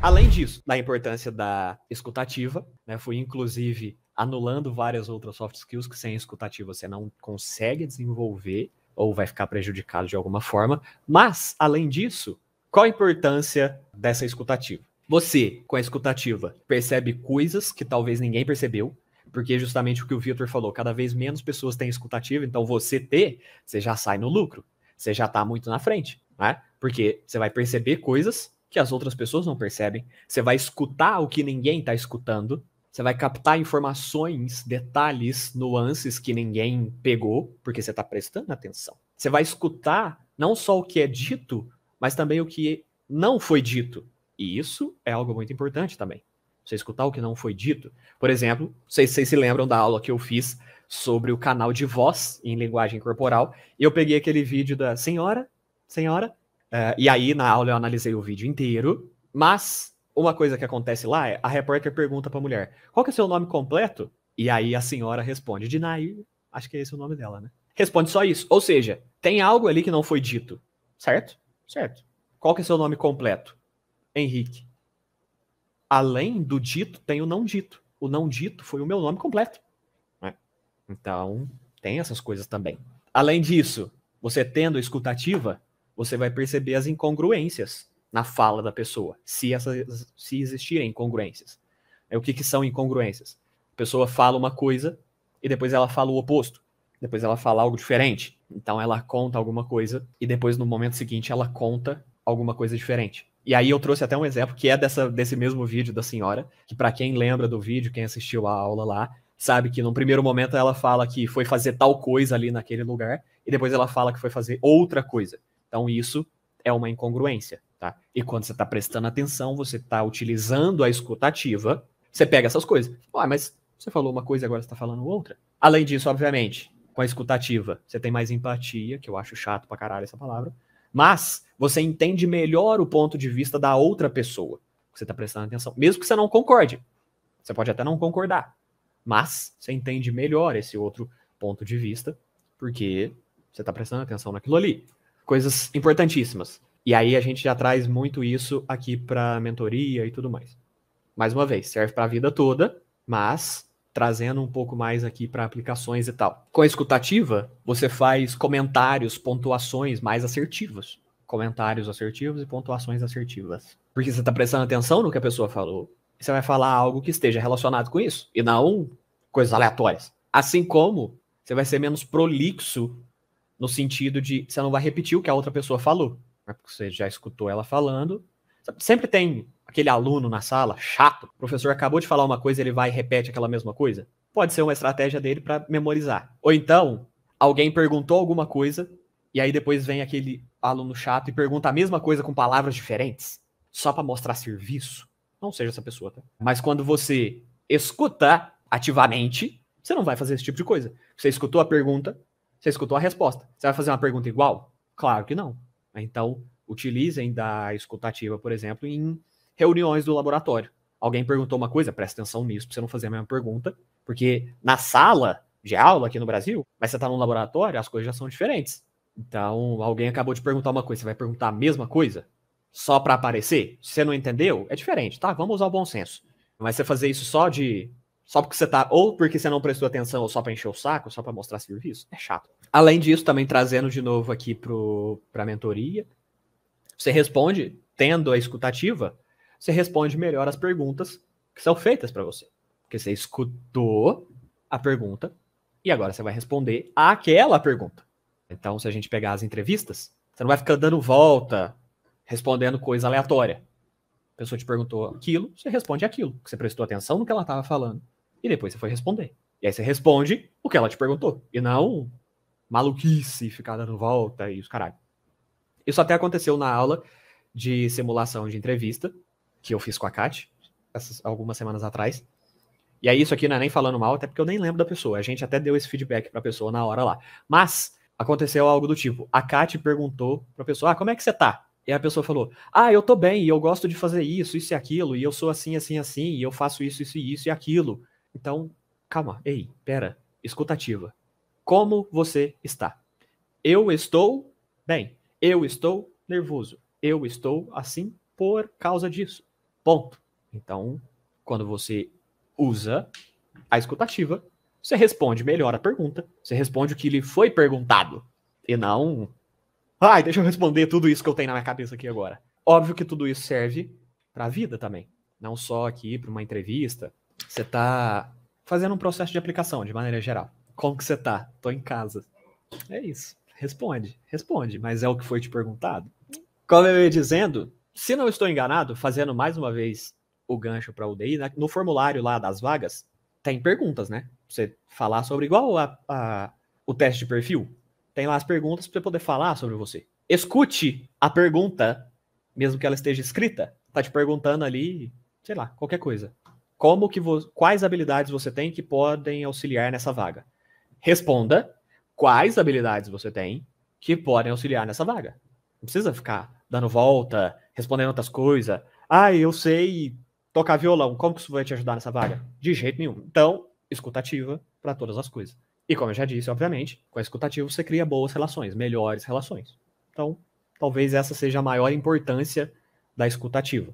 Além disso, da importância da escutativa, né, fui inclusive anulando várias outras soft skills que sem escutativa você não consegue desenvolver ou vai ficar prejudicado de alguma forma. Mas, além disso, qual a importância dessa escutativa? Você, com a escutativa, percebe coisas que talvez ninguém percebeu, porque justamente o que o Vitor falou, cada vez menos pessoas têm escutativa, então você já sai no lucro, você já está muito na frente, né? Porque você vai perceber coisas que as outras pessoas não percebem, você vai escutar o que ninguém está escutando, você vai captar informações, detalhes, nuances que ninguém pegou, porque você está prestando atenção. Você vai escutar não só o que é dito, mas também o que não foi dito. E isso é algo muito importante também. Você escutar o que não foi dito. Por exemplo, não sei se vocês se lembram da aula que eu fiz sobre o canal de voz em linguagem corporal, e eu peguei aquele vídeo da senhora, e aí na aula eu analisei o vídeo inteiro, mas uma coisa que acontece lá é a repórter pergunta pra mulher, qual que é o seu nome completo? E aí a senhora responde, Dinair, acho que é esse o nome dela, né? Responde só isso. Ou seja, tem algo ali que não foi dito, certo? Certo. Qual que é o seu nome completo? Henrique. Além do dito, tem o não dito. O não dito foi o meu nome completo. Né? Então, tem essas coisas também. Além disso, você tendo a escutativa, você vai perceber as incongruências na fala da pessoa, se existirem incongruências. O que são incongruências? A pessoa fala uma coisa e depois ela fala o oposto. Depois ela fala algo diferente. Então ela conta alguma coisa e depois no momento seguinte ela conta alguma coisa diferente. E aí eu trouxe até um exemplo que é desse mesmo vídeo da senhora, que para quem lembra do vídeo, quem assistiu a aula lá, sabe que num primeiro momento ela fala que foi fazer tal coisa ali naquele lugar e depois ela fala que foi fazer outra coisa. Então isso é uma incongruência, tá? E quando você está prestando atenção, você está utilizando a escutativa, você pega essas coisas. Mas você falou uma coisa e agora você está falando outra. Além disso, obviamente, com a escutativa, você tem mais empatia, que eu acho chato pra caralho essa palavra, mas você entende melhor o ponto de vista da outra pessoa que você está prestando atenção, mesmo que você não concorde. Você pode até não concordar, mas você entende melhor esse outro ponto de vista, porque você está prestando atenção naquilo ali. Coisas importantíssimas. E aí a gente já traz muito isso aqui para mentoria e tudo mais. Mais uma vez, serve para a vida toda, mas trazendo um pouco mais aqui para aplicações e tal. Com a escutativa, você faz comentários, pontuações mais assertivas. Comentários assertivos e pontuações assertivas. Porque você está prestando atenção no que a pessoa falou, e você vai falar algo que esteja relacionado com isso, e não coisas aleatórias. Assim como você vai ser menos prolixo no sentido de você não vai repetir o que a outra pessoa falou, né? Porque você já escutou ela falando. Sempre tem aquele aluno na sala, chato, o professor acabou de falar uma coisa, ele vai e repete aquela mesma coisa. Pode ser uma estratégia dele para memorizar. Ou então, alguém perguntou alguma coisa, e aí depois vem aquele aluno chato e pergunta a mesma coisa com palavras diferentes, só para mostrar serviço. Não seja essa pessoa, tá? Mas quando você escuta ativamente, você não vai fazer esse tipo de coisa. Você escutou a pergunta, você escutou a resposta. Você vai fazer uma pergunta igual? Claro que não. Então, utilizem da escutativa, por exemplo, em reuniões do laboratório. Alguém perguntou uma coisa, presta atenção nisso para você não fazer a mesma pergunta, porque na sala de aula aqui no Brasil, mas você está no laboratório, as coisas já são diferentes. Então, alguém acabou de perguntar uma coisa, você vai perguntar a mesma coisa só para aparecer? Se você não entendeu, é diferente, tá? Vamos usar o bom senso. Mas você fazer isso só porque você tá, ou porque você não prestou atenção, ou só para encher o saco, só para mostrar serviço, é chato. Além disso, também trazendo de novo aqui para a mentoria, você responde, tendo a escutativa, você responde melhor as perguntas que são feitas para você. Porque você escutou a pergunta e agora você vai responder àquela pergunta. Então, se a gente pegar as entrevistas, você não vai ficar dando volta, respondendo coisa aleatória. A pessoa te perguntou aquilo, você responde aquilo, porque você prestou atenção no que ela estava falando. E depois você foi responder. E aí você responde o que ela te perguntou. E não maluquice, ficar dando volta e os caralho. Isso até aconteceu na aula de simulação de entrevista, que eu fiz com a Kat, algumas semanas atrás. E aí isso aqui não é nem falando mal, até porque eu nem lembro da pessoa. A gente até deu esse feedback pra pessoa na hora lá. Mas aconteceu algo do tipo, a Kat perguntou pra pessoa, como é que você tá? E a pessoa falou, eu tô bem, e eu gosto de fazer isso e aquilo, e eu sou assim, assim, assim, e eu faço isso e aquilo. Então, calma, ei, pera, escutativa. Como você está? Eu estou bem. Eu estou nervoso. Eu estou assim por causa disso. Ponto. Então, quando você usa a escutativa, você responde melhor a pergunta, você responde o que lhe foi perguntado, e não, ai, deixa eu responder tudo isso que eu tenho na minha cabeça aqui agora. Óbvio que tudo isso serve para a vida também, não só aqui para uma entrevista. Você tá fazendo um processo de aplicação, de maneira geral. Como que você tá? Tô em casa. É isso. Responde, mas é o que foi te perguntado. Como eu ia dizendo, se não estou enganado, fazendo mais uma vez o gancho para a UDI, né, no formulário lá das vagas, tem perguntas, né? Você falar sobre, igual o teste de perfil, tem lá as perguntas para você poder falar sobre você. Escute a pergunta, mesmo que ela esteja escrita, tá te perguntando ali, sei lá, qualquer coisa. Quais habilidades você tem que podem auxiliar nessa vaga? Responda quais habilidades você tem que podem auxiliar nessa vaga. Não precisa ficar dando volta, respondendo outras coisas. Ah, eu sei tocar violão. Como que isso vai te ajudar nessa vaga? De jeito nenhum. Então, escutativa para todas as coisas. E como eu já disse, obviamente, com a escutativa você cria boas relações, melhores relações. Então, talvez essa seja a maior importância da escutativa.